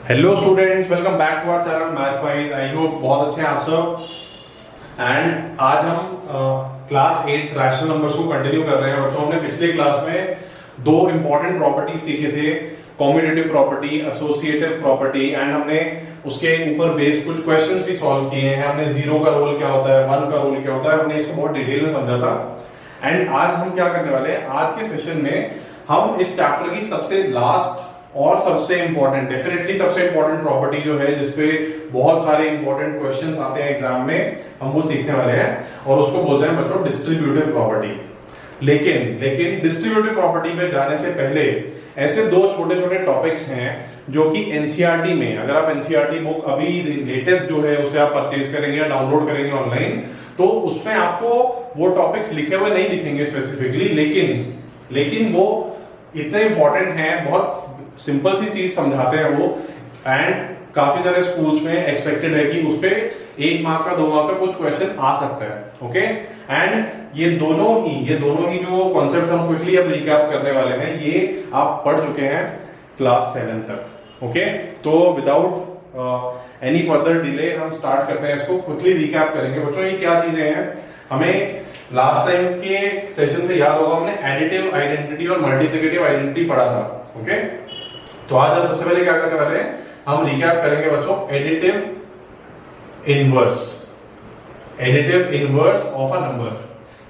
Hello students, welcome back to our channel Math Wise. I hope बहुत अच्छे हैं आप सब। एंड आज हम क्लास 8 रैशनल नंबर्स को कंटिन्यू कर रहे हैं। बच्चों, हमने पिछले क्लास में दो इंपॉर्टेंट प्रॉपर्टी सीखे थे, commutative property, associative property, and हमने उसके ऊपर बेस्ड कुछ क्वेश्चंस भी सॉल्व किए हैं। हमने जीरो का रोल क्या होता है, वन का रोल क्या होता है, हमने इसको बहुत डिटेल में समझा था। एंड आज हम क्या करने वाले हैं, आज के सेशन में हम इस चैप्टर की सबसे लास्ट और सबसे इंपॉर्टेंट, डेफिनेटली सबसे इंपॉर्टेंट प्रॉपर्टी जो है, जिसपे बहुत सारे इंपॉर्टेंट क्वेश्चंस आते हैं एग्जाम में, हम वो सीखने वाले हैं और उसको बोलते हैं बच्चों डिस्ट्रीब्यूटिव प्रॉपर्टी। लेकिन डिस्ट्रीब्यूटिव प्रॉपर्टी पे जाने से पहले ऐसे दो छोटे छोटे टॉपिक्स हैं जो कि एनसीईआरटी में, अगर आप एनसीईआरटी बुक अभी लेटेस्ट जो है उसे आप परचेज करेंगे या डाउनलोड करेंगे ऑनलाइन, तो उसमें आपको वो टॉपिक्स लिखे हुए नहीं दिखेंगे स्पेसिफिकली, लेकिन वो इतने इंपॉर्टेंट हैं, बहुत सिंपल सी चीज समझाते हैं वो। एंड काफी सारे स्कूल्स में एक्सपेक्टेड है कि उसपे 1 मार्क का 2 मार्क का कुछ क्वेश्चन आ सकता है। ओके, एंड ये दोनों ही जो कॉन्सेप्ट हम क्विकली अब रिकैप करने वाले हैं, ये आप पढ़ चुके हैं क्लास 7 तक। ओके, तो विदाउट एनी फर्दर डिले हम स्टार्ट करते हैं, इसको क्विकली रिकैप करेंगे। बच्चों, ये क्या चीजें हैं, हमें लास्ट टाइम के सेशन से याद होगा, हमने एडिटिव आइडेंटिटी और मल्टीप्लिकेटिव आइडेंटिटी पढ़ा था। ओके, तो आज हम सबसे पहले क्या करने वाले हैं, हम रिकैप करेंगे बच्चों additive inverse of a number.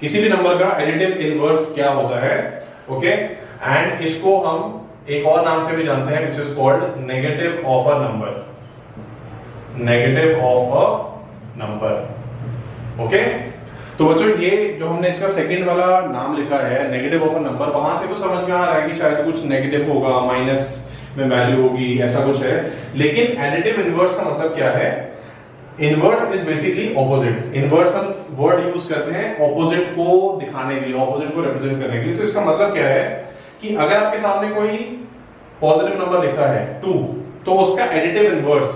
किसी भी नंबर का एडिटिव इनवर्स क्या होता है। ओके, एंड इसको हम एक और नाम से भी जानते हैं, which is called negative of a number. Okay, तो बच्चों ये जो हमने इसका सेकंड वाला नाम लिखा है नेगेटिव ऑफ अ नंबर, वहां से तो समझ में आ रहा है कि शायद कुछ नेगेटिव होगा, माइनस में वैल्यू होगी, ऐसा कुछ है। लेकिन एडिटिव इनवर्स का मतलब क्या है? Inverse is basically opposite. Inverse हम वर्ड यूज करते हैं ऑपोजिट को दिखाने के लिए, ऑपोजिट को रिप्रेजेंट करने के लिए। तो इसका मतलब क्या है कि अगर आपके सामने कोई पॉजिटिव नंबर लिखा है 2, तो उसका एडिटिव इनवर्स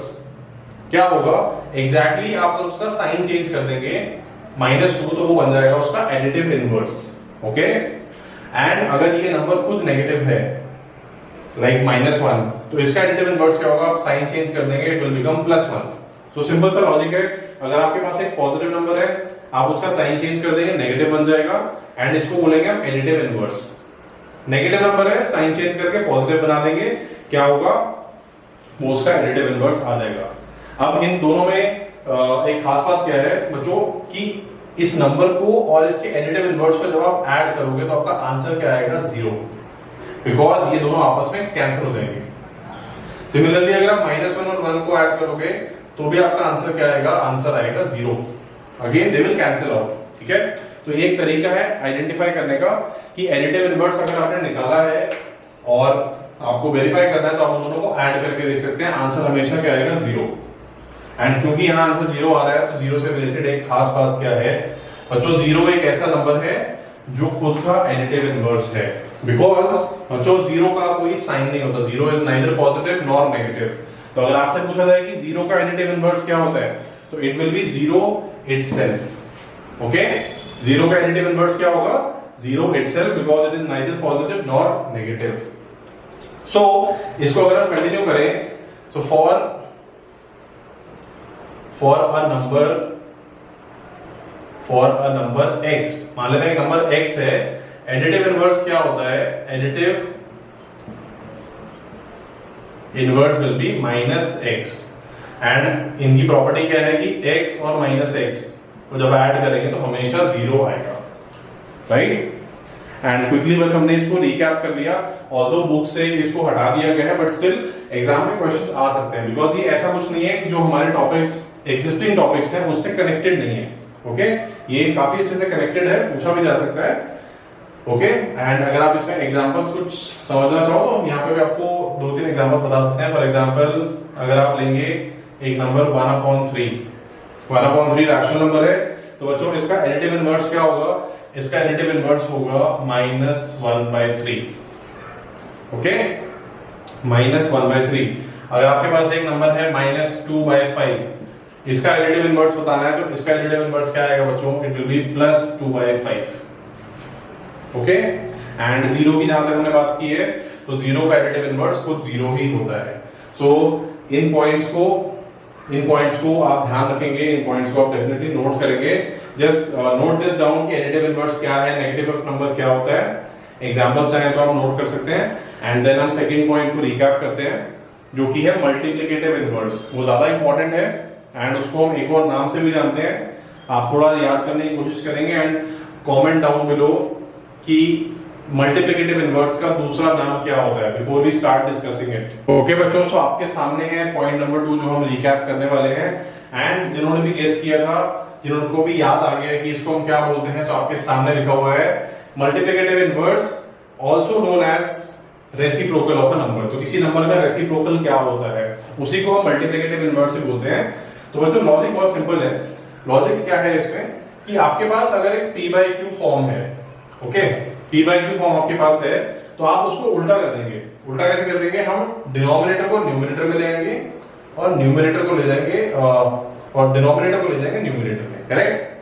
क्या होगा? एग्जैक्टली आप उसका साइन चेंज कर देंगे -2, तो वो बन जाएगा उसका एडिटिव इनवर्स। ओके, एंड अगर ये नंबर खुद नेगेटिव है लाइक -1, तो इसका एडिटिव इनवर्स क्या होगा? आप साइन चेंज कर देंगे, इट विल बिकम +1। तो सिंपल सा लॉजिक है, अगर आपके पास एक पॉजिटिव नंबर है, आप उसका साइन चेंज कर देंगे, नेगेटिव बन जाएगा, एंड इसको बोलेंगे हम एडिटिव इनवर्स। नेगेटिव नंबर है, साइन चेंज करके पॉजिटिव बना देंगे, क्या होगा? वो उसका एडिटिव इनवर्स आ जाएगा। अब इन दोनों में एक खास बात क्या है बच्चों, कि इस नंबर को और इसके एडिटिव इनवर्स को जब आप ऐड करोगे तो आपका आंसर क्या आएगा? 0, बिकॉज ये दोनों आपस में कैंसिल हो जाएंगे। सिमिलरली अगर आप -1 और 1 को ऐड करोगे तो भी आपका आंसर क्या आएगा? आंसर आएगा 0। Again they will cancel out. ठीक है, तो ये एक तरीका है आइडेंटिफाई करने का कि एडिटिव इनवर्स अगर आपने निकाला है और आपको वेरीफाई करना है, तो आप दोनों को ऐड करके देख सकते हैं, आंसर हमेशा क्या आएगा? 0। एंड क्योंकि यहाँ आंसर 0 आ रहा है, तो 0 से रिलेटेड एक खास बात क्या है बच्चों, 0 एक ऐसा नंबर है जो खुद का एडिटिव इनवर्स है। बिकॉज बच्चों 0 का कोई साइन नहीं होता, 0 is neither positive nor negative. तो अगर आपसे पूछा जाए कि 0 का एडिटिव इनवर्स क्या होता है, तो it will be 0 itself. Okay, 0 का एडिटिव इनवर्स क्या होगा? 0 itself, because it is neither positive nor negative. So इसको अगर हम कंटिन्यू करें, तो फॉर अ नंबर x, मान लेते हैं नंबर x है, एडिटिव इनवर्स क्या होता है? Additive inverse will be -x, and इनकी प्रॉपर्टी क्या है कि x और -x को जब ऐड करेंगे तो हमेशा 0 आएगा, राइट? एंड क्विकली बस हमने इसको रिकैप कर लिया, ऑल्दो बुक से इसको हटा दिया गया है, बट स्टिल एग्जाम में क्वेश्चंस आ सकते हैं, बिकॉज ये ऐसा कुछ नहीं है कि जो हमारे टॉपिक्स एग्जिस्टिंग टॉपिक्स हैं उससे कनेक्टेड नहीं है। ओके, ये काफी अच्छे से कनेक्टेड है, पूछा भी जा सकता है। ओके, एंड अगर आप इसका एग्जांपल्स कुछ समझना चाहो तो हम यहाँ पे भी आपको 2-3 एग्जांपल्स बता सकते हैं। फॉर एग्जांपल अगर आप लेंगे एक नंबर 1/3 रैशनल नंबर है, तो बच्चों इसका एडिटिव इनवर्स क्या होगा? इसका एडिटिव इनवर्स होगा -1/3। ओके, -1/3। अगर आपके पास एक नंबर है -2/5, इसका एडिटिव इनवर्स बताना है, तो इसका एडिटिव इनवर्स क्या आएगा बच्चों? It will B +2/5। Okay, and 0 की जहां तक हमने बात की है, तो 0 का एडिटिव इनवर्स खुद 0 ही होता है। सो इन पॉइंट्स को आप ध्यान रखेंगे, इन पॉइंट्स को आप डेफिनेटली नोट करेंगे। जस्ट नोट दिस डाउन कि एडिटिव इनवर्स क्या है, नेगेटिव ऑफ नंबर क्या होता है। एग्जांपल्स चाहें तो आप नोट कर सकते हैं। एंड देन हम सेकंड पॉइंट को रिकैप करते हैं, जो कि है मल्टीप्लिकेटिव इनवर्स। वो ज्यादा इंपॉर्टेंट है एंड उसको हम एक और नाम से भी जानते हैं। आप थोड़ा याद करने की कोशिश करेंगे एंड कमेंट डाउन बिलो कि मल्टीप्लिकेटिव इनवर्स का दूसरा नाम क्या होता है before we start discussing it. Okay बच्चों, तो आपके सामने है पॉइंट नंबर 2 जो हम रिकैप करने वाले हैं। एंड जिन्होंने भी गेस किया था, जिनको भी याद आ गया कि इसको हम क्या बोलते हैं, तो आपके सामने लिखा हुआ है multiplicative inverse also known as reciprocal of a number. तो किसी नंबर का रेसिप्रोकल क्या होता है, उसी को हम मल्टीप्लिकेटिव इनवर्स से बोलते हैं। तो बच्चों लॉजिक बहुत सिंपल है। लॉजिक क्या है इसमें कि आपके पास अगर एक p बाई क्यू फॉर्म है, okay, p by Q form आपके पास है, तो आप उसको उल्टा कर देंगे। उल्टा कैसे कर देंगे? हम डिनोमिनेटर को न्यूमरेटर में ले आएंगे और न्यूमरेटर को ले जाएंगे और डिनोमिनेटर को ले जाएंगे न्यूमरेटर में, करेक्ट?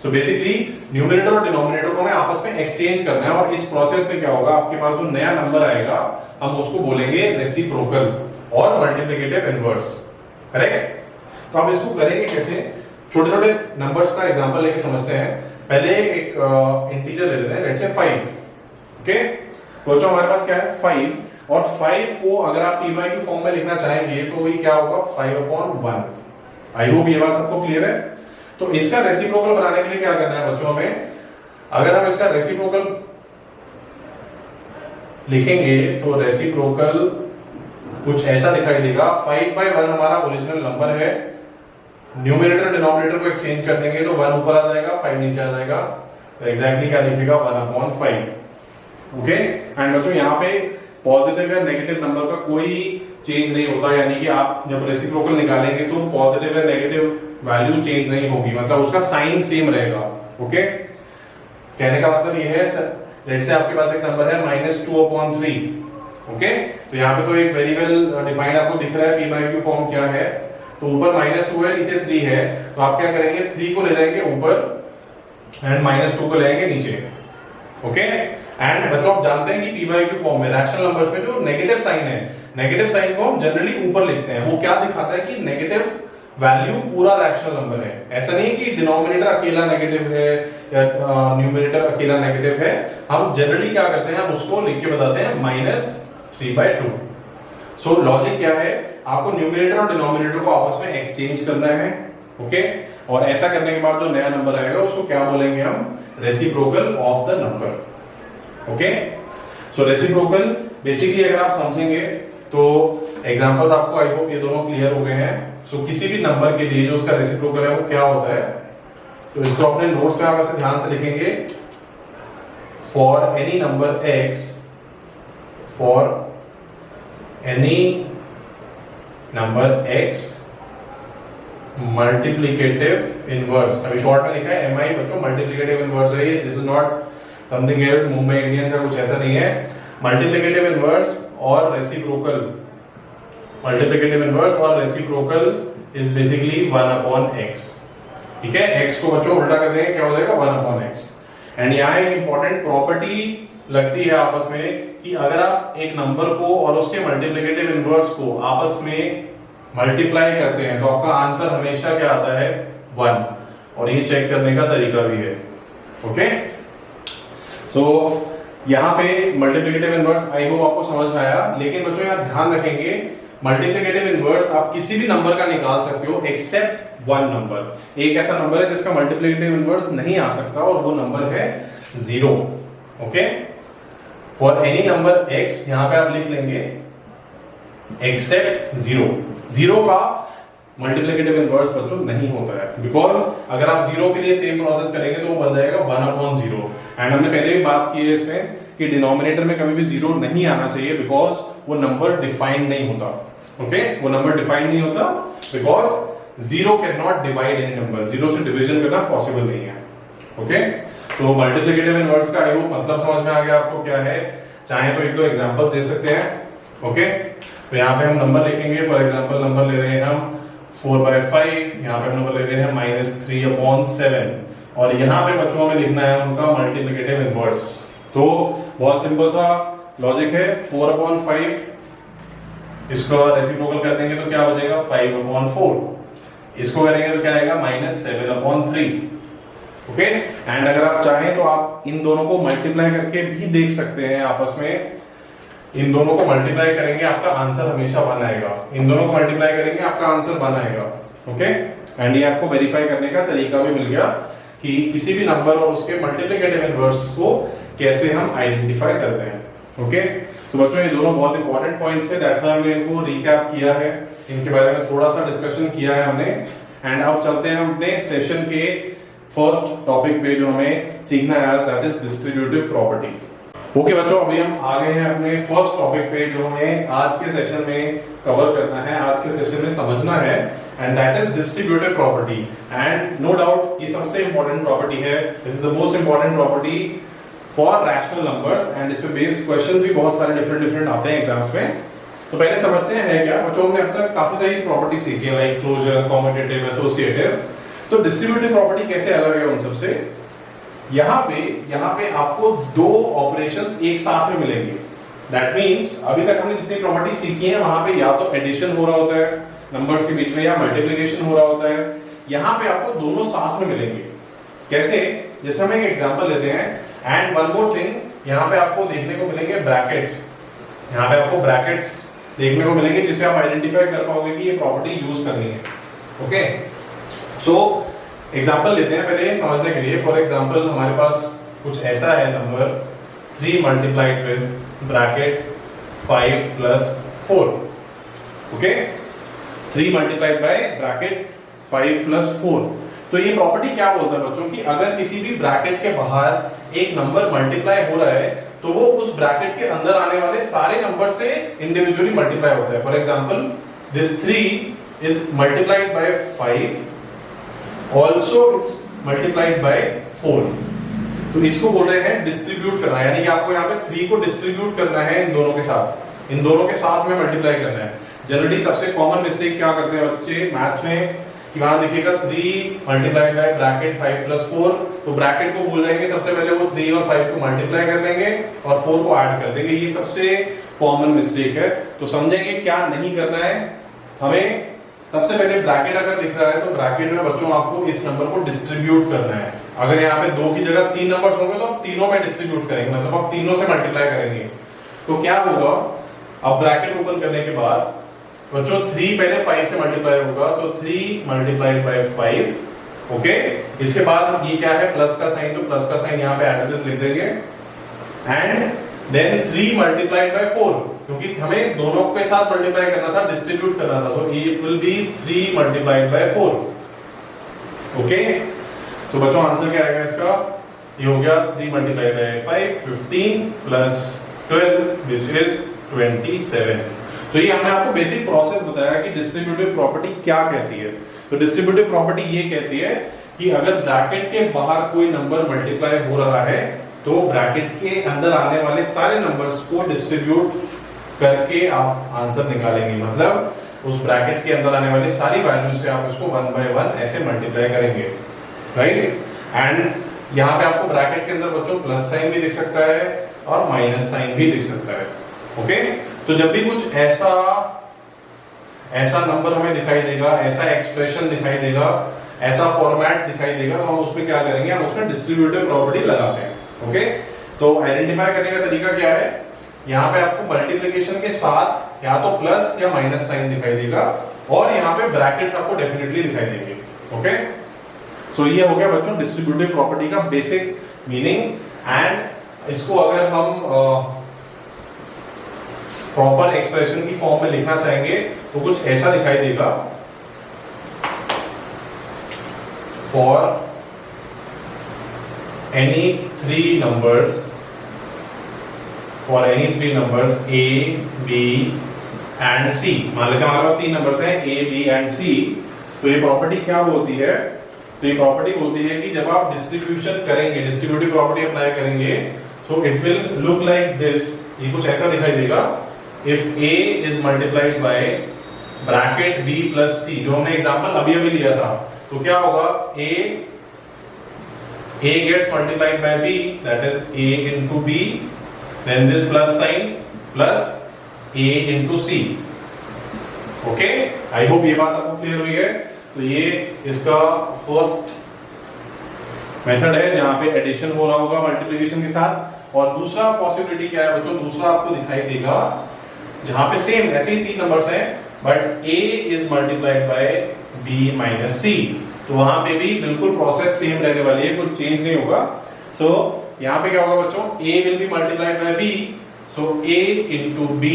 सो बेसिकली न्यूमरेटर और डिनोमिनेटर को हमें आपस में एक्सचेंज करना है और इस प्रोसेस में क्या होगा, आपके पास जो नया नंबर आएगा हम उसको बोलेंगे रेसिप्रोकल और मल्टीप्लिकेटिव इनवर्स, करेक्ट? तो आप इसको करेंगे कैसे? छोटे छोटे नंबर्स का एग्जांपल लेके समझते हैं। पहले एक इंटीजर ले लेते हैं, लेट्स से 5, ओके? तो जो हमारे पास क्या है 5, और 5 को अगर आप p बाई क्यू फॉर्म में लिखना चाहेंगे तो ये क्या होगा 5/1। आई होप ये बात सबको क्लियर है। तो इसका रेसिप्रोकल बनाने के लिए क्या करना है बच्चों में, अगर हम इसका रेसिप्रोकल लिखेंगे तो रेसिप्रोकल कुछ ऐसा दिखाई देगा। 5/1 हमारा ओरिजिनल नंबर है, न्यूमरेटर डिनोमिनेटर को एक्सचेंज कर देंगे तो 1 ऊपर आ जाएगा, 5 नीचे आ जाएगा। तो एग्जैक्टली क्या दिखेगा 1/5, ओके? एंड बच्चों यहाँ पे पॉजिटिव या नेगेटिव नंबर का कोई चेंज नहीं होता, यानी कि आप जब रेसिप्रोकल निकालेंगे तो पॉजिटिव या नेगेटिव वैल्यू चेंज नहीं होगी, मतलब उसका साइन सेम रहेगा, ओके? कहने का मतलब ये है, लेट्स से आपके पास एक नंबर है -2/3, ओके? तो यहाँ पे तो एक वेरिएबल डिफाइंड आपको दिख रहा है, p बाई क्यू फॉर्म क्या है, तो ऊपर -2 है, नीचे 3 है। तो आप क्या करेंगे, 3 को ले जाएंगे ऊपर एंड -2 को ले जाएंगे नीचे, ओके? एंड बच्चों आप जानते हैं कि p बाई क्यू फॉर्म में रैशनल नंबर्स में जो नेगेटिव साइन है, नेगेटिव साइन को हम जनरली ऊपर लिखते हैं। वो क्या दिखाता है कि नेगेटिव वैल्यू पूरा रैशनल नंबर है। ऐसा नहीं कि डिनोमिनेटर अकेला नेगेटिव है या न्यूमरेटर अकेला नेगेटिव है। हम जनरली क्या करते हैं, हम उसको लिख के बताते हैं -3/2। सो लॉजिक क्या है, आपको न्यूमरेटर और डिनोमिनेटर को आपस में एक्सचेंज करना है, ओके? और ऐसा करने के बाद जो नया नंबर आएगा उसको क्या बोलेंगे हम, reciprocal of the number, okay? So reciprocal basically अगर आप समझेंगे तो एग्जांपल्स आपको आई होप ये दोनों क्लियर हो गए हैं। सो किसी भी नंबर के लिए जो उसका रेसिप्रोकल है वो क्या होता है, तो इसको अपने नोट्स में आप ऐसे ध्यान से लिखेंगे। For any number x, for any number x multiplicative inverse, अभी शॉर्ट में लिखा है MI बच्चों, मल्टीप्लिकेटिव इनवर्स है ये, this is not something else, Mumbai Indians या कुछ ऐसा नहीं है। मल्टीप्लिकेटिव इनवर्स और रेसिप्रोकल, मल्टीप्लिकेटिव इनवर्स और रेसिप्रोकल इज बेसिकली 1/x, ठीक है? x को बच्चों उल्टा कर देंगे, क्या हो जाएगा 1/x। एंड यहाँ एक इंपॉर्टेंट प्रॉपर्टी लगती है आपस में कि अगर आप एक नंबर को और उसके मल्टीप्लिकेटिव इनवर्स को आपस में मल्टीप्लाई करते हैं तो आपका आंसर हमेशा क्या आता है 1, और ये चेक करने का तरीका भी है, ओके? सो यहाँ पे मल्टीप्लिकेटिव इनवर्स आई होप आपको समझ में आया। लेकिन बच्चों यहाँ ध्यान रखेंगे, मल्टीप्लिकेटिव इनवर्स आप किसी भी नंबर का निकाल सकते हो एक्सेप्ट 1 नंबर। एक ऐसा नंबर है जिसका मल्टीप्लिकेटिव इनवर्स नहीं आ सकता और वो नंबर है 0, okay? For any number x, यहां पे आप लिख लेंगे एक्सेप्ट 0 का मल्टीप्लिकेटिव इनवर्स बच्चों नहीं होता है, बिकॉज अगर आप 0 के लिए सेम प्रोसेस करेंगे तो वो बन जाएगा 1/0। एंड हमने पहले भी बात की है इसमें कि डिनोमिनेटर में कभी भी 0 नहीं आना चाहिए, बिकॉज वो नंबर डिफाइंड नहीं होता, ओके? वो नंबर डिफाइंड नहीं होता because 0 can not divide any number, 0 से डिवीजन करना पॉसिबल नहीं है, ओके? तो मल्टीप्लिकेटिव इनवर्स का आई होप मतलब समझ में आ गया आपको क्या है। चाहे तो एक दो एग्जांपल्स दे सकते हैं, ओके? तो यहाँ पे हम नंबर लिखेंगे, फॉर एग्जांपल नंबर ले रहे हैं हम 4/5, यहाँ पे हम नंबर ले रहे हैं -3/7, और यहाँ पे बच्चों में लिखना है उनका मल्टीप्लिकेटिव इनवर्स। तो बहुत सिंपल सा लॉजिक है, 4/5 इसको रेसिप्रोकल कर देंगे तो क्या हो जाएगा 5/4, इसको करेंगे तो क्या आएगा -7/3। ओके, एंड अगर आप चाहें तो आप इन दोनों को मल्टीप्लाई करके भी देख सकते हैं आपस में। इन दोनों को मल्टीप्लाई करेंगे आपका आंसर हमेशा 1 आएगा, इन दोनों को मल्टीप्लाई करेंगे आपका आंसर 1 आएगा। ओके, एंड ये आपको वेरीफाई करने का तरीका भी मिल गया कि किसी भी नंबर और उसके मल्टीप्लिकेटिव इनवर्स को कैसे हम आइडेंटिफाई करते हैं। ओके, तो बच्चों ये दोनों बहुत इंपॉर्टेंट पॉइंट्स थे, दैट्स व्हाई हमने इनको रिकैप किया है, इनके बारे में थोड़ा सा डिस्कशन किया है हमने। एंड अब चलते हैं अपने सेशन के फर्स्ट टॉपिक पे जो हमें सीखना है, that is distributive property. Okay बच्चों, अभी हम आ गए हैं अपने फर्स्ट टॉपिक पे जो हमें आज के सेशन में कवर करना है, आज के सेशन में समझना है, and that is distributive property. And no doubt ये सबसे इंपॉर्टेंट प्रॉपर्टी है, this is the most important property for rational numbers, and इस पे बेस्ड क्वेश्चंस भी बहुत सारे डिफरेंट आते हैं एग्जाम्स में। तो पहले समझते हैं है क्या बच्चों। हमने अब तक काफी सारी प्रॉपर्टी सीखी है, लाइक क्लोजर, कॉम्यूटेटिव, एसोसिएटिव। तो डिस्ट्रीब्यूटिव प्रॉपर्टी कैसे अलग है उन सबसे। यहाँ पे आपको दो ऑपरेशंस एक साथ में मिलेंगे। दैट मीन्स अभी तक हमने जितनी प्रॉपर्टी सीखी है वहां पे या तो एडिशन हो रहा होता है नंबर्स के बीच में या मल्टीप्लिकेशन हो रहा होता है, यहाँ पे आपको दोनों साथ में मिलेंगे। कैसे, जैसे हम एक एग्जांपल लेते हैं, एंड वन मोर थिंग, यहाँ पे आपको देखने को मिलेंगे ब्रैकेट्स। यहाँ पे आपको ब्रैकेट्स देखने को मिलेंगे जिससे आप आइडेंटिफाई कर पाओगे कि ये प्रॉपर्टी यूज करनी है। ओके, सो एग्जाम्पल लेते हैं पहले समझने के लिए। फॉर एग्जाम्पल हमारे पास कुछ ऐसा है number 3 multiplied with bracket 5 + 4। Okay, 3 multiplied bye bracket 5 + 4। तो ये प्रॉपर्टी क्या बोलता है बच्चों की अगर किसी भी ब्रैकेट के बाहर एक नंबर मल्टीप्लाई हो रहा है तो वो उस ब्रैकेट के अंदर आने वाले सारे नंबर से इंडिविजुअली मल्टीप्लाई होता है। For example this 3 is multiplied by 5, also it's multiplied by 4। तो इसको बोल रहे हैं डिस्ट्रीब्यूट करना, यानी कि आपको यहाँ पे 3 को डिस्ट्रीब्यूट करना है इन दोनों के साथ, इन दोनों के साथ में मल्टीप्लाई करना है। जनरली सबसे कॉमन मिस्टेक क्या करते हैं बच्चे मैथ्स में कि वहां देखिएगा 3 मल्टीप्लाइड बाय ब्रैकेट 5 + 4, तो ब्रैकेट को भूल जाएंगे, सबसे पहले वो 3 और 5 को मल्टीप्लाई कर देंगे और 4 को ऐड कर देंगे। ये सबसे कॉमन मिस्टेक है। तो समझेंगे क्या नहीं करना है हमें। सबसे पहले ब्रैकेट अगर दिख रहा है तो ब्रैकेट में बच्चों आपको इस नंबर को डिस्ट्रीब्यूट करना है। अगर यहाँ पे 2 की जगह 3 नंबर होंगे तो आप तीनों में डिस्ट्रीब्यूट करेंगे, मतलब आप तीनों से मल्टीप्लाई करेंगे। तो क्या होगा, अब ब्रैकेट ओपन करने के बाद बच्चों 3 पहले 5 से मल्टीप्लाई होगा, तो 3 मल्टीप्लाइड बाय 5। ओके, इसके बाद ये क्या है प्लस का साइन, तो प्लस का साइन यहाँ पे एज इट इज लिख देंगे। एंड देन 3 मल्टीप्लाइड बाय 4, क्योंकि हमें दोनों के साथ मल्टीप्लाई करना था, डिस्ट्रीब्यूट करना था, so it will be 3 multiplied by 4। Okay, so बच्चों आंसर क्या आएगा इसका, ये हो गया 3 मल्टीप्लाइड बाय 5, 15 + 12 विच इज 27। तो ये हमने आपको बेसिक प्रोसेस बताया कि डिस्ट्रीब्यूटिव प्रॉपर्टी क्या कहती है। तो डिस्ट्रीब्यूटिव प्रॉपर्टी ये कहती है कि अगर ब्रैकेट के बाहर कोई नंबर मल्टीप्लाई हो रहा है तो ब्रैकेट के अंदर आने वाले सारे नंबर्स को डिस्ट्रीब्यूट करके आप आंसर निकालेंगे, मतलब उस ब्रैकेट के अंदर आने वाली सारी वैल्यूज से आप इसको 1 by 1 ऐसे मल्टीप्लाई करेंगे, राइट। एंड यहाँ पे आपको ब्रैकेट के अंदर बच्चों प्लस साइन भी दिख सकता है और माइनस साइन भी दिख सकता है। ओके, तो जब भी कुछ ऐसा नंबर हमें दिखाई देगा, ऐसा एक्सप्रेशन दिखाई देगा, ऐसा फॉर्मेट दिखाई देगा, तो हम उसमें क्या करेंगे, हम उसमें डिस्ट्रीब्यूटिव प्रॉपर्टी लगाते हैं। ओके, तो आइडेंटिफाई करने का तरीका क्या है, यहाँ पे आपको मल्टीप्लिकेशन के साथ या तो प्लस या माइनस साइन दिखाई देगा और यहाँ पे ब्रैकेट्स आपको डेफिनेटली दिखाई देंगे। ओके, सो ये हो गया बच्चों डिस्ट्रीब्यूटिव प्रॉपर्टी का बेसिक मीनिंग। एंड इसको अगर हम प्रॉपर एक्सप्रेशन की फॉर्म में लिखना चाहेंगे तो कुछ ऐसा दिखाई देगा, for any 3 numbers, for any 3 numbers A, B and C। मान लेते हैं हमारे पास 3 नंबर्स हैं A, B and C। तो ये प्रॉपर्टी क्या बोलती है, तो ये प्रॉपर्टी बोलती है कि जब आप डिस्ट्रीब्यूशन करेंगे, डिस्ट्रीब्यूटिव प्रॉपर्टी अप्लाई करेंगे, सो it will look like this. ये कुछ ऐसा दिखाई देगा, if A is multiplied by bracket B plus C, जो हमने एग्जांपल अभी लिया था, तो क्या होगा, A gets multiplied by B, that is A into B, then this plus sign plus A into C। Okay, I hope ये बात आपको क्लियर हुई है। तो ये इसका फर्स्ट मेथड है जहां पे एडिशन हो रहा होगा मल्टीप्लिकेशन के साथ। और दूसरा पॉसिबिलिटी क्या है बच्चों, दूसरा आपको दिखाई देगा जहां पे सेम ऐसे ही 3 नंबर्स हैं but a is multiplied by b minus c, तो वहां पे भी बिल्कुल प्रोसेस सेम रहने वाली है, कुछ चेंज नहीं होगा। सो यहां पे क्या होगा बच्चों, a will be multiplied by b, so a into b,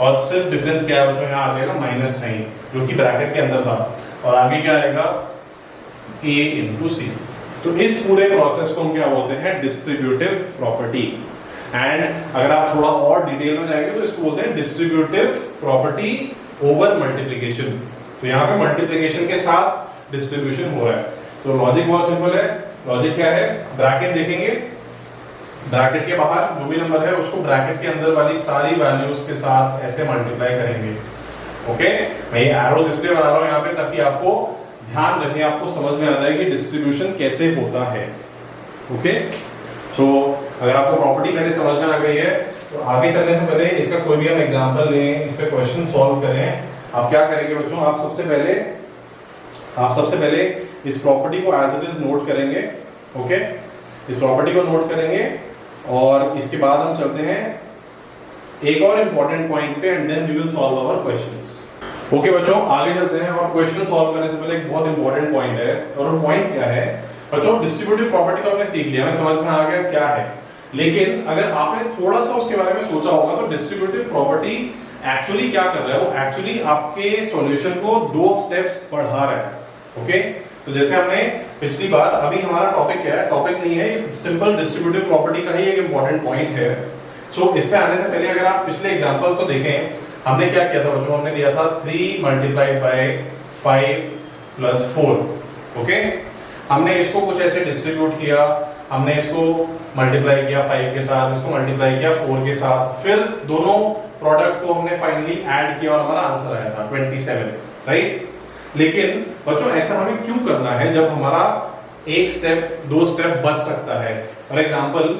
और सिर्फ डिफरेंस क्या है बच्चों, यहाँ आ जाएगा माइनस साइन जो कि ब्रैकेट के अंदर था, और आगे क्या आएगा a इंटू सी। तो इस पूरे प्रोसेस को हम क्या बोलते हैं, डिस्ट्रीब्यूटिव प्रॉपर्टी। एंड अगर आप थोड़ा और डिटेल में जाएंगे तो इसको बोलते हैं डिस्ट्रीब्यूटिव प्रॉपर्टी ओवर मल्टीप्लिकेशन। तो यहाँ पे मल्टीप्लिकेशन के साथ डिस्ट्रीब्यूशन हो रहा है। तो लॉजिक बहुत सिंपल है। लॉजिक क्या है, ब्रैकेट देखेंगे, ब्रैकेट के बाहर जो भी नंबर है उसको ब्रैकेट के अंदर वाली सारी वैल्यूज के साथ ऐसे मल्टीप्लाई करेंगे। ओके, मैं ये एरोज इसलिए बना रहा हूं यहाँ पे ताकि आपको ध्यान रखें, आपको समझ में आता है कि डिस्ट्रीब्यूशन कैसे होता है। ओके, तो अगर आपको प्रॉपर्टी पहले समझ में आ गई है तो आगे चलने से पहले इसका कोई भी हम एग्जांपल लें, इस पे क्वेश्चन सॉल्व करें। आप क्या करेंगे बच्चों, आप सबसे पहले इस प्रॉपर्टी को एज इट इज नोट करेंगे। ओके, इस प्रॉपर्टी को नोट करेंगे और इसके बाद हम चलते हैं एक और इंपॉर्टेंट पॉइंट पे and then we will solve our questions. Okay बच्चों, आगे चलते हैं और क्वेश्चन सॉल्व करने से पहले एक बहुत इंपॉर्टेंट पॉइंट है, और वो पॉइंट क्या है बच्चों, डिस्ट्रीब्यूटिव प्रॉपर्टी तो हमने सीख लिया, हमें समझ में आ गया क्या है, लेकिन अगर आपने थोड़ा सा उसके बारे में सोचा होगा तो डिस्ट्रीब्यूटिव प्रॉपर्टी एक्चुअली क्या कर रहा है, वो एक्चुअली आपके सॉल्यूशन को 2 स्टेप्स बढ़ा रहा है। ओके, तो जैसे हमने पिछली बार, अभी हमारा टॉपिक क्या है, टॉपिक नहीं है, सिंपल डिस्ट्रीब्यूटिव प्रॉपर्टी का ही एक इंपॉर्टेंट पॉइंट है। सो इस पे आने से पहले अगर आप पिछले एग्जांपल को देखें, हमने क्या किया था बच्चों, हमने दिया था 3 मल्टीप्लाइड बाय 5 प्लस 4। ओके, हमने इसको कुछ ऐसे डिस्ट्रीब्यूट किया, हमने इसको मल्टीप्लाई किया 5 के साथ, इसको मल्टीप्लाई किया 4 के साथ, फिर दोनों प्रोडक्ट को हमने फाइनली ऐड किया और हमारा आंसर आया था 27, राइट। लेकिन बच्चों ऐसा हमें क्यों करना है जब हमारा एक स्टेप 2 स्टेप बच सकता है। फॉर एग्जाम्पल,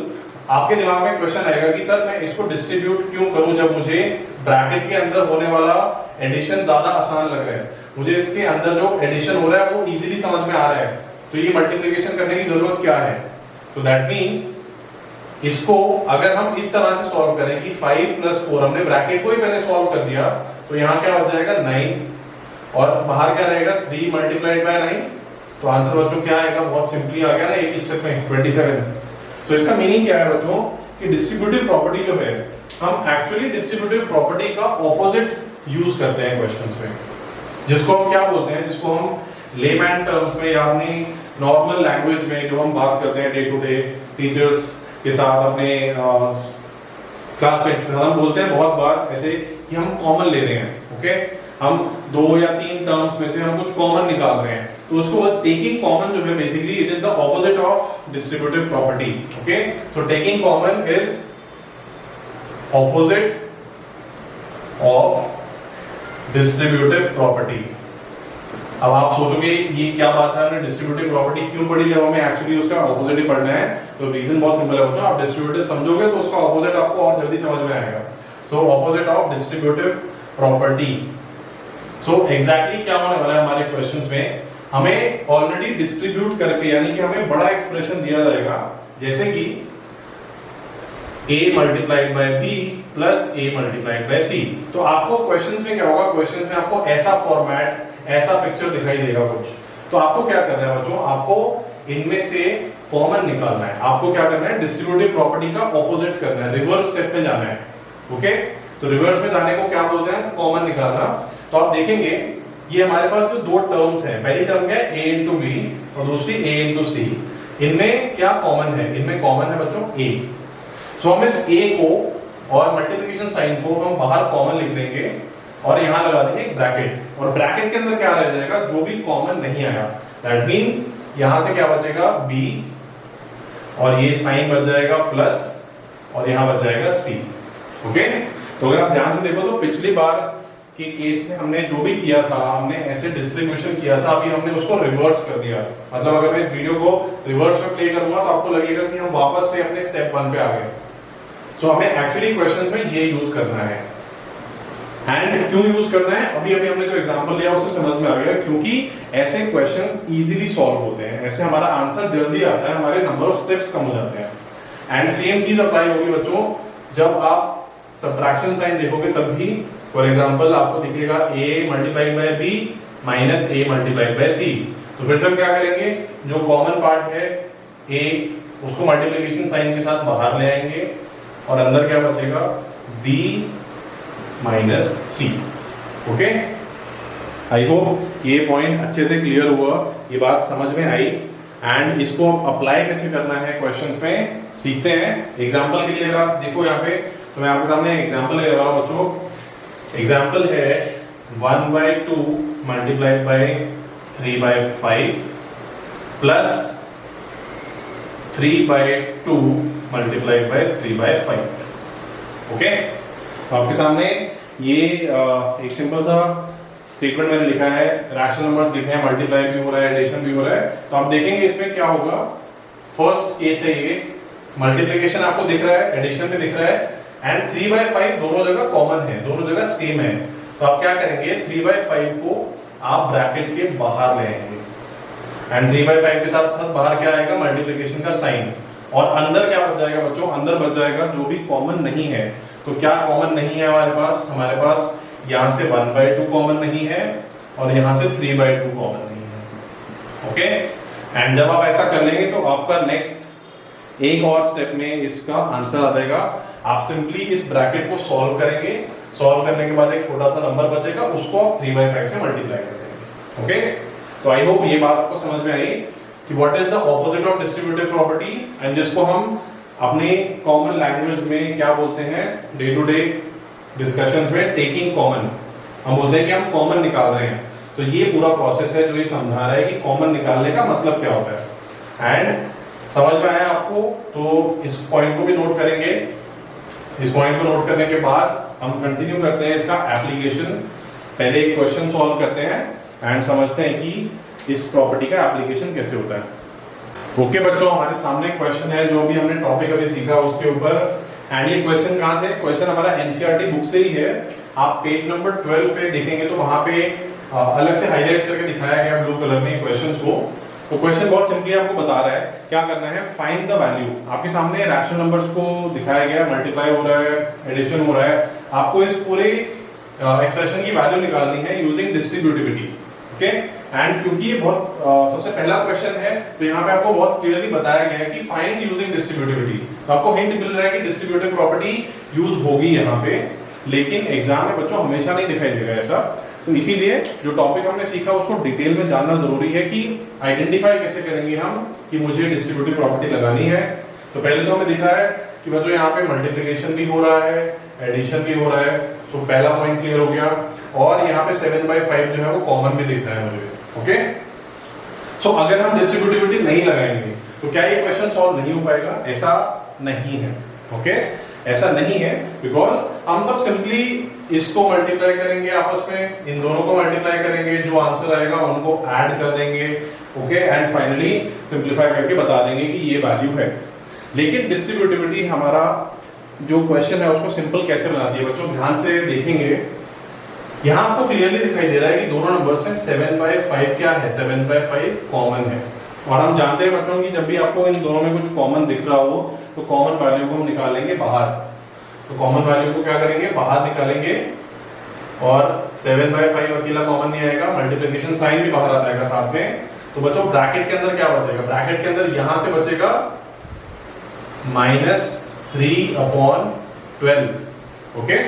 आपके दिमाग में क्वेश्चन आएगा कि सर मैं इसको डिस्ट्रीब्यूट क्यों करूं जब मुझे ब्रैकेट के अंदर होने वाला एडिशन ज्यादा आसान लग रहा है, मुझे इसके अंदर जो एडिशन हो रहा है वो इजीली समझ में आ रहा है, तो ये मल्टीप्लिकेशन करने की जरूरत क्या है। तो दैट मीन्स इसको अगर हम इस तरह से सॉल्व करें कि 5 प्लस 4, हमने ब्रैकेट को ही पहले सॉल्व कर दिया, तो यहाँ क्या हो जाएगा 9, और बाहर क्या रहेगा 3 मल्टीप्लाइड बाय 9, तो आंसर बच्चों क्या आएगा, बहुत सिंपली आ गया ना एक स्टेप में 27। तो इसका मीनिंग क्या है बच्चों कि डिस्ट्रीब्यूटिव प्रॉपर्टी जो है, हम एक्चुअली डिस्ट्रीब्यूटिव प्रॉपर्टी का ऑपोजिट यूज करते हैं क्वेश्चंस में, जिसको हम क्या बोलते हैं, जिसको हम लेमैन टर्म्स में या अपनी नॉर्मल लैंग्वेज में जो हम बात करते हैं डे टू डे टीचर्स के साथ, अपने क्लासमेट्स के साथ, हम बोलते हैं बहुत बार ऐसे कि हम कॉमन ले रहे हैं। ओके, हम 2 या 3 टर्म्स में से हम कुछ कॉमन निकाल रहे हैं, तो उसको टेकिंग कॉमन जो है basically it is the opposite of distributive property. Okay, so taking common is opposite of distributive property. अब आप सोचोगे ये क्या बात है, हमने डिस्ट्रीब्यूटिव प्रॉपर्टी क्यों पढ़ी जब हमें एक्चुअली उसका ऑपोजिट ही पढ़ना है। तो रीजन बहुत सिंपल है बच्चों, आप डिस्ट्रीब्यूटिव समझोगे तो उसका ऑपोजिट आपको और जल्दी समझ में आएगा। So opposite of distributive property. So exactly क्या होने वाला है हमारे क्वेश्चंस में, हमें ऑलरेडी डिस्ट्रीब्यूट करके, यानी कि हमें बड़ा एक्सप्रेशन दिया जाएगा, जैसे कि a multiplied by b plus a multiplied by c। तो आपको क्वेश्चंस में क्या होगा, क्वेश्चंस में आपको ऐसा फॉर्मेट, ऐसा पिक्चर दिखाई देगा कुछ, तो आपको क्या करना है बच्चों, आपको इनमें से कॉमन निकालना है। आपको क्या करना है, डिस्ट्रीब्यूटिव प्रॉपर्टी का ऑपोजिट करना है, रिवर्स स्टेप में जाना है। ओके, तो रिवर्स में जाने को क्या बोलते हैं, कॉमन निकालना। तो आप देखेंगे ये हमारे पास जो 2 टर्म्स है, पहली टर्म क्या है a इंटू बी और दूसरी a इंटू सी, इनमें क्या कॉमन है, इनमें कॉमन है बच्चों a। सो हम इस a को और मल्टीप्लिकेशन साइन को हम बाहर कॉमन लिख लेंगे और यहां लगा देंगे एक ब्रैकेट, और ब्रैकेट के अंदर क्या रह जाएगा, जो भी कॉमन नहीं आया, दैट मींस यहां से क्या बचेगा b, और ये साइन बच जाएगा प्लस, और यहां बच जाएगा c। ओके, तो अगर आप ध्यान से देखो तो पिछली बार के केस में हमने जो भी किया था, हमने ऐसे डिस्ट्रीब्यूशन किया था, अभी हमने उसको रिवर्स कर दिया। मतलब अगर मैं इस वीडियो को रिवर्स में प्ले करूंगा तो आपको लगेगा कि हम वापस से अपने स्टेप 1 पे आ गए। सो हमें एक्चुअली क्वेश्चंस में ये यूज करना है। एंड क्यों यूज करना है, अभी अभी हमने जो एग्जांपल लिया उससे समझ में आ गया, क्योंकि ऐसे क्वेश्चंस इजीली सॉल्व होते हैं, ऐसे हमारा आंसर जल्दी आता है, हमारे नंबर ऑफ स्टेप्स कम हो जाते हैं। एंड सेम चीज अप्लाई होगी बच्चों जब आप सब्ट्रैक्शन साइन देखोगे, तब भी फॉर एग्जांपल आपको दिखेगा a multiplied by b minus a multiplied by c, तो फिर से हम क्या करेंगे, जो कॉमन पार्ट है a उसको मल्टीप्लिकेशन साइन के साथ बाहर ले आएंगे और अंदर क्या बचेगा b minus c। Okay, I hope ये पॉइंट अच्छे से क्लियर हुआ, ये बात समझ में आई। एंड इसको अप्लाई कैसे करना है क्वेश्चंस में सीखते हैं। एग्जांपल के लिए अगर आप देखो यहाँ पे, तो मैं आपके सामने एग्जांपल ले रहा हूं बच्चों। एग्जांपल है 1/2 multiplied by 3/5 plus 3/2 multiplied by 3/5। Okay, तो आपके सामने ये एक सिंपल सा स्टेटमेंट मैंने लिखा है, रैशनल नंबर्स लिखे हैं, मल्टीप्लाई भी हो रहा है, एडिशन भी हो रहा है। तो आप देखेंगे इसमें क्या होगा, फर्स्ट केस है ये, मल्टीप्लिकेशन आपको दिख रहा है, एडिशन भी दिख रहा है, एंड 3/5 दोनों जगह कॉमन है, दोनों जगह सेम है। तो आप क्या करेंगे, 3/5 को आप ब्रैकेट के बाहर ले आएंगे, एंड 3/5 के साथ साथ बाहर क्या आएगा, मल्टीप्लिकेशन का साइन, और अंदर क्या बच जाएगा बच्चों, अंदर बच जाएगा जो भी कॉमन नहीं है। तो क्या कॉमन नहीं है हमारे पास यहां से 1/2 कॉमन नहीं है और यहां से 3/2 कॉमन नहीं है। ओके, एंड जब आप ऐसा कर लेंगे तो आपका नेक्स्ट एक और स्टेप में इसका आंसर आ जाएगा। आप सिंपली इस ब्रैकेट को सॉल्व करेंगे, सॉल्व करने के बाद एक छोटा सा नंबर बचेगा, उसको आप 3/5 से मल्टीप्लाई कर देंगे। ओके, तो आई होप ये बात आपको समझ में आई कि what is the opposite of distributive property, and जिसको हम अपने कॉमन लैंग्वेज में क्या बोलते हैं, डे टू डे डिस्कशंस में टेकिंग कॉमन। हम बोलते हैं कि हम कॉमन निकाल रहे हैं। तो ये पूरा प्रोसेस है जो ये समझा रहा है कि कॉमन निकालने का मतलब क्या होता है। एंड समझ में आया आपको, तो इस पॉइंट को भी नोट करेंगे। इस पॉइंट को नोट करने के बाद हम कंटिन्यू करते हैं इसका एप्लीकेशन। पहले एक क्वेश्चन सॉल्व करते हैं एंड समझते हैं कि इस प्रॉपर्टी का एप्लीकेशन कैसे होता है। ओके बच्चों, हमारे सामने क्वेश्चन है जो भी हमने टॉपिक अभी सीखा उसके ऊपर। एंड ये क्वेश्चन कहां से, क्वेश्चन हमारा एनसीईआरटी बुक से ही है। आप पेज नंबर 12 पे देखेंगे तो वहां पे अलग से हाईलाइट करके दिखाया गया ब्लू कलर में क्वेश्चंस को। तो क्वेश्चन बहुत सिंपली आपको बता रहा है क्या करना है, फाइंड द वैल्यू। आपके सामने रैशनल नंबर्स को दिखाया गया, मल्टीप्लाई हो रहा है, एडिशन हो रहा है, आपको इस पूरे एक्सप्रेशन की वैल्यू निकालनी है यूजिंग डिस्ट्रीब्यूटिविटी। ओके, एंड क्योंकि ये बहुत सबसे पहला क्वेश्चन है तो यहाँ पे आपको बहुत क्लियरली बताया गया है कि फाइंड यूजिंग डिस्ट्रीब्यूटिविटी। तो आपको हिंट मिल रहा है कि डिस्ट्रीब्यूटिव प्रॉपर्टी यूज होगी यहाँ पे, लेकिन एग्जाम में बच्चों हमेशा नहीं दिखाई देगा ऐसा। तो इसीलिए जो टॉपिक हमने सीखा उसको डिटेल में जानना जरूरी है कि आइडेंटिफाई कैसे करेंगे हम कि मुझे डिस्ट्रीब्यूटिव प्रॉपर्टी लगानी है। तो पहले तो हमें दिख रहा है कि बच्चों यहाँ पे मल्टीप्लिकेशन भी हो रहा है, एडिशन भी हो रहा है। तो पहला पॉइंट क्लियर हो गया, और यहाँ पे 7/5 जो है वो कॉमन भी दिख रहा है मुझे। ओके, सो अगर हम डिस्ट्रीब्यूटिविटी नहीं लगाएंगे तो क्या ये क्वेश्चन सॉल्व नहीं हो पाएगा? ऐसा नहीं है। ओके, ऐसा नहीं है, बिकॉज हम तब सिंपली इसको मल्टीप्लाई करेंगे आपस में, इन दोनों को मल्टीप्लाई करेंगे, जो आंसर आएगा उनको ऐड कर देंगे। ओके, एंड फाइनली सिंप्लीफाई करके बता देंगे कि ये वैल्यू है। लेकिन डिस्ट्रीब्यूटिविटी हमारा जो क्वेश्चन है उसको सिंपल कैसे बनाती है बच्चों, ध्यान से देखेंगे। यहां आपको क्लियरली दिखाई दे रहा है कि दोनों नंबर्स में 7/5 क्या है, 7/5 कॉमन है। और हम जानते हैं बच्चों की जब भी आपको इन दोनों में कुछ कॉमन दिख रहा हो तो कॉमन वैल्यू को हम निकालेंगे बाहर। तो कॉमन वैल्यू को क्या करेंगे, बाहर निकालेंगे, और 7/5 अकेला कॉमन नहीं आएगा, मल्टीप्लिकेशन साइन भी बाहर आ जाएगा साथ में। तो बच्चों ब्रैकेट के अंदर क्या बचेगा, ब्रैकेट के अंदर यहां से बचेगा -3/12। ओके,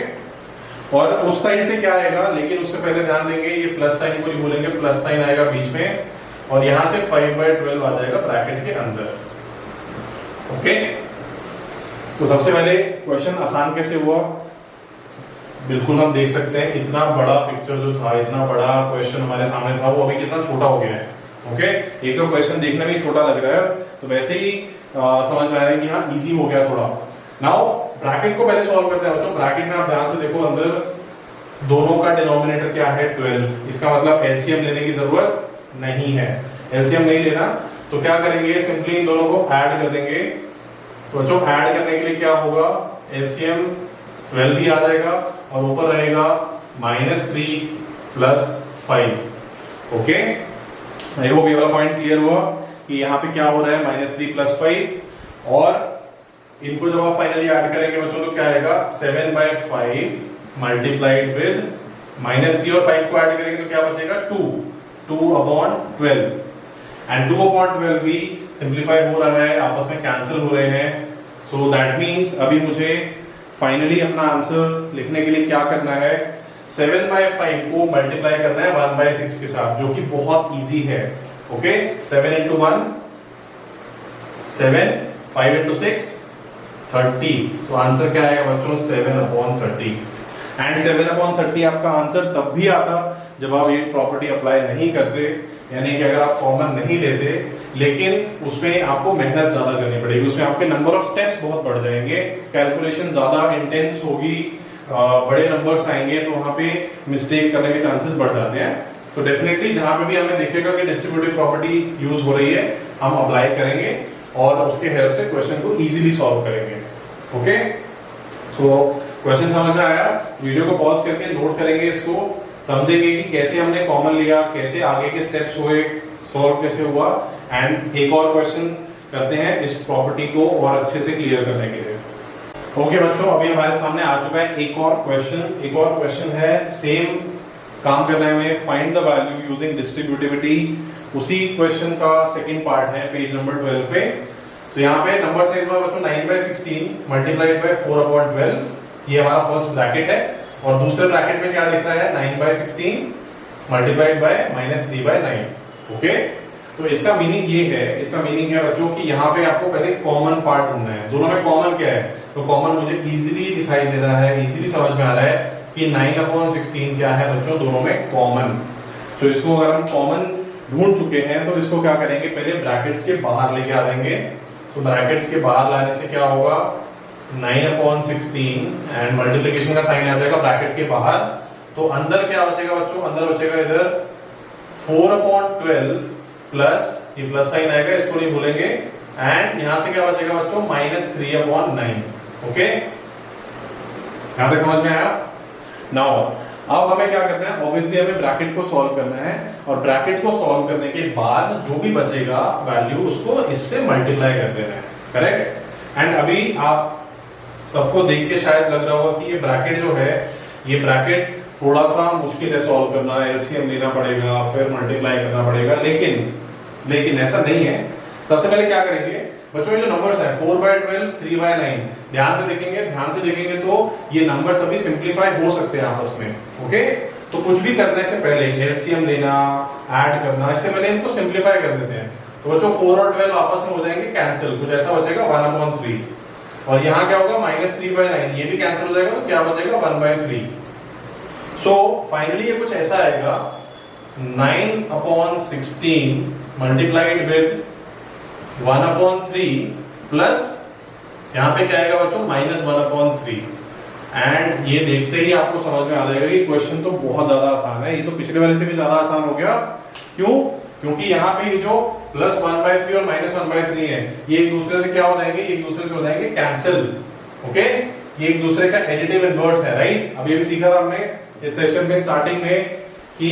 और उस साइड से क्या आएगा, लेकिन उससे पहले ध्यान देंगे ये प्लस साइन को नहीं भूलेंगे, प्लस साइन आएगा बीच में, और यहां से 5/12 आ जाएगा ब्रैकेट के अंदर। ओके, तो सबसे पहले क्वेश्चन आसान कैसे हुआ, बिल्कुल हम देख सकते हैं इतना बड़ा पिक्चर जो था, इतना बड़ा क्वेश्चन हमारे सामने था, वो अभी कितना छोटा हो गया है। ओके, एक तो क्वेश्चन देखने में छोटा लग रहा है, तो वैसे ही समझ में आ रहा है कि हाँ इजी हो गया थोड़ा। नाउ ब्रैकेट को पहले सॉल्व करते हैं बच्चों। ब्रैकेट में आप ध्यान से देखो, अंदर दोनों का डिनोमिनेटर क्या है, 12। इसका मतलब एलसीएम लेने की जरूरत नहीं है, एलसीएम नहीं लेना। तो क्या करेंगे, सिंपली इन दोनों को ऐड कर देंगे। तो बच्चों ऐड करने के लिए क्या होगा, एलसीएम 12 भी आ जाएगा और ऊपर रहेगा -3 + 5। ओके, आई होप ये वाला पॉइंट क्लियर हुआ कि यहाँ पे क्या हो रहा है, -3 + 5, और इनको जब आप फाइनली ऐड करेंगे बच्चों तो क्या आएगा, 7/5 मल्टीप्लाइड विद -3 और 5 को ऐड करेंगे तो क्या बचेगा, 2/12, एंड 2/12 भी सिंप्लीफाई हो रहा है, आपस में कैंसिल हो रहे हैं। सो दैट मीन्स अभी मुझे फाइनली अपना आंसर लिखने के लिए क्या करना है, 7/5 को मल्टीप्लाई करना है 1/6 के साथ, जो कि बहुत इजी है। ओके, 7 × 1 7, 5 × 6 30। सो आंसर क्या आएगा बच्चों, 7/30। एंड 7/30 आपका आंसर तब भी आता जब आप ये प्रॉपर्टी अप्लाई नहीं करते, यानी कि अगर आप कॉमन नहीं लेते, लेकिन उसमें आपको मेहनत ज्यादा करनी पड़ेगी, उसमें आपके नंबर ऑफ स्टेप्स बहुत बढ़ जाएंगे, कैलकुलेशन ज्यादा इंटेंस होगी, बड़े नंबर्स आएंगे, तो वहां पे मिस्टेक करने के चांसेस बढ़ जाते हैं। तो डेफिनेटली जहां पे भी हमें दिखेगा कि डिस्ट्रीब्यूटिव प्रॉपर्टी यूज हो रही है, हम अप्लाई करेंगे और उसके हेल्प से क्वेश्चन को इजीली सॉल्व करेंगे। ओके, सो क्वेश्चन समझ में आया, वीडियो को पॉज करके नोट करेंगे, इसको समझेंगे कि कैसे हमने कॉमन लिया, कैसे आगे के स्टेप्स हुए, सॉल्व कैसे हुआ, एंड एक और क्वेश्चन करते हैं इस प्रॉपर्टी को और अच्छे से क्लियर करने के लिए। ओके बच्चों, अभी हमारे सामने आ चुका है एक और क्वेश्चन है, सेम काम करना है हमें, find the value using distributivity. उसी क्वेश्चन का सेकंड पार्ट है पेज नंबर 12 पे। तो यहाँ पे नंबर साइज में बच्चों 9/16 मल्टीप्लाइड बाय 4/12, ये हमारा फर्स्ट ब्रैकेट है, और दूसरे ब्रैकेट में क्या दिख रहा है, 9/16 मल्टीप्लाइड बाय -3/9। ओके, तो इसका मीनिंग ये है, इसका मीनिंग है बच्चों कि यहाँ पे आपको पहले कॉमन पार्ट ढूंढना है। दोनों में कॉमन क्या है, तो कॉमन मुझे इजीली दिखाई दे रहा है, इजीली समझ में आ रहा है कि 9/16 क्या है बच्चों, दोनों में कॉमन। तो इसको अगर हम कॉमन ढूंढ चुके हैं तो इसको क्या करेंगे, पहले ब्रैकेट्स के बाहर लेके आ देंगे। तो ब्रैकेट्स के बाहर लाने से क्या होगा, 9/16 एंड मल्टीप्लिकेशन का साइन आ जाएगा ब्रैकेट के बाहर, तो अंदर क्या बचेगा बच्चों, अंदर बचेगा इधर 4/12 प्लस, ये प्लस साइन आएगा, इसको नहीं भूलेंगे, एंड यहां से क्या बचेगा बच्चों, -3/9। ओके, यहां तक समझ में आया। नाउ अब हमें क्या करना है, ऑब्वियसली हमें ब्रैकेट को सॉल्व करना है, और ब्रैकेट को सॉल्व करने के बाद जो भी बचेगा वैल्यू उसको इससे मल्टीप्लाई कर देना है, करेक्ट। एंड अभी आप सबको देख के शायद लग रहा होगा कि ये ब्रैकेट जो है, ये ब्रैकेट थोड़ा सा मुश्किल है सॉल्व करना, एलसीएम लेना पड़ेगा, फिर मल्टीप्लाई करना पड़ेगा, लेकिन ऐसा नहीं है। सबसे पहले क्या करेंगे बच्चों, ये जो नंबर्स है 4/12, 3/9, ध्यान से देखेंगे तो ये नंबर्स अभी सिंप्लीफाई हो सकते हैं आपस में। ओके, तो कुछ भी करने से पहले एलसीएम लेना, ऐड करना, इससे पहले इनको सिंप्लीफाई कर देते हैं। तो बच्चों 4 और 12 आपस में हो जाएंगे कैंसिल, कुछ ऐसा बचेगा 1/3, और यहाँ क्या होगा -3/9, ये भी कैंसिल हो जाएगा, तो क्या बचेगा 1/3। सो फाइनली ये कुछ ऐसा आएगा, 9/16 मल्टीप्लाइड विद 1/3 प्लस यहां पे क्या आएगा बच्चों, -1/3। एंड ये देखते ही आपको समझ में आ जाएगा कि क्वेश्चन तो बहुत ज्यादा आसान है, ये तो पिछले वाले से भी ज्यादा आसान हो गया। क्यों, क्योंकि यहाँ पे जो +1/3 और -1/3 है, ये एक दूसरे से क्या हो जाएंगे, एक दूसरे से हो जाएंगे कैंसिल। ओके, ये एक दूसरे का एडिटिव इनवर्स है, राइट। अभी भी सीखा था हमने इस सेशन में स्टार्टिंग में कि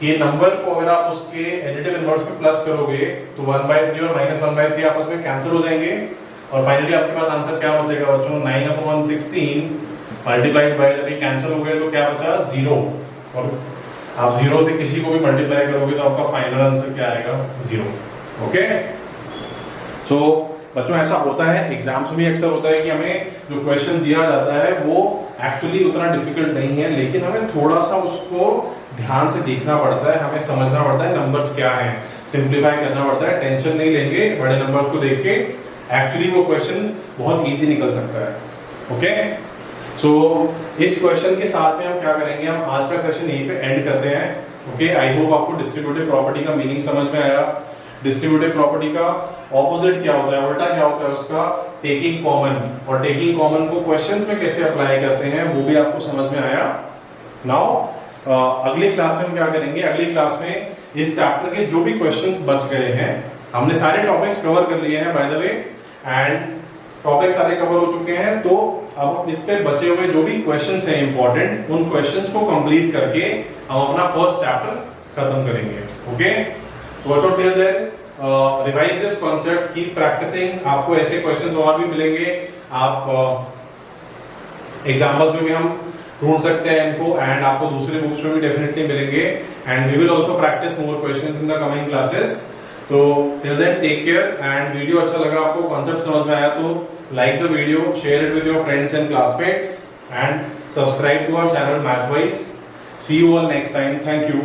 ये नंबर को अगर आप उसके एडिटिव इनवर्स में प्लस करोगे तो 1/3 और -1/3 आपस में कैंसिल हो जाएंगे, और फाइनली आपके पास आंसर क्या बचेगा बच्चों, 9/16 मल्टीप्लाइड बाय, जब ये कैंसिल हो गए तो क्या बचा, 0, और आप 0 से किसी को भी मल्टीप्लाई करोगे तो आपका फाइनल आंसर क्या आएगा, 0। ओके, सो बच्चों ऐसा होता है, एग्जाम्स में भी अक्सर होता है कि हमें जो क्वेश्चन दिया जाता है वो एक्चुअली उतना डिफिकल्ट नहीं है, लेकिन हमें थोड़ा सा उसको ध्यान से देखना पड़ता है, हमें समझना पड़ता है नंबर्स क्या हैं, सिंप्लीफाई करना पड़ता है। टेंशन नहीं लेंगे बड़े नंबर्स को देख के, एक्चुअली वो क्वेश्चन बहुत इजी निकल सकता है। ओके, सो इस क्वेश्चन के साथ में हम क्या करेंगे, हम आज का सेशन यहीं पे एंड करते हैं। ओके, आई होप आपको डिस्ट्रीब्यूटिव प्रॉपर्टी का मीनिंग समझ में आया। डिस्ट्रीब्यूटिव प्रॉपर्टी का ऑपोजिट क्या होता है, उल्टा क्या होता है उसका, टेकिंग कॉमन, और टेकिंग कॉमन को क्वेश्चंस में कैसे अप्लाई करते हैं वो भी आपको समझ में आया। नाउ अगली क्लास में हम क्या करेंगे, अगली क्लास में इस चैप्टर के जो भी क्वेश्चंस बच गए हैं, हमने सारे टॉपिक्स कवर कर लिए हैं by the way, and topic सारे कवर हो चुके हैं। तो अब इस पे बचे हुए जो भी क्वेश्चंस हैं इंपॉर्टेंट, उन क्वेश्चंस को कंप्लीट करके हम अपना फर्स्ट चैप्टर खत्म करेंगे। ओके, तो बच्चों till then revise this concept, keep practicing. आपको ऐसे क्वेश्चंस और भी मिलेंगे, आप एग्जाम्पल्स में भी हम ढूंढ सकते हैं इनको, एंड आपको दूसरे बुक्स में भी डेफिनेटली मिलेंगे, and we will also practice more questions in the coming classes. तो till then take care, and video अच्छा लगा आपको, कॉन्सेप्ट समझ में आया तो like the video, share it with your friends and classmates, and subscribe to our channel Mathwise. See you all next time, thank you.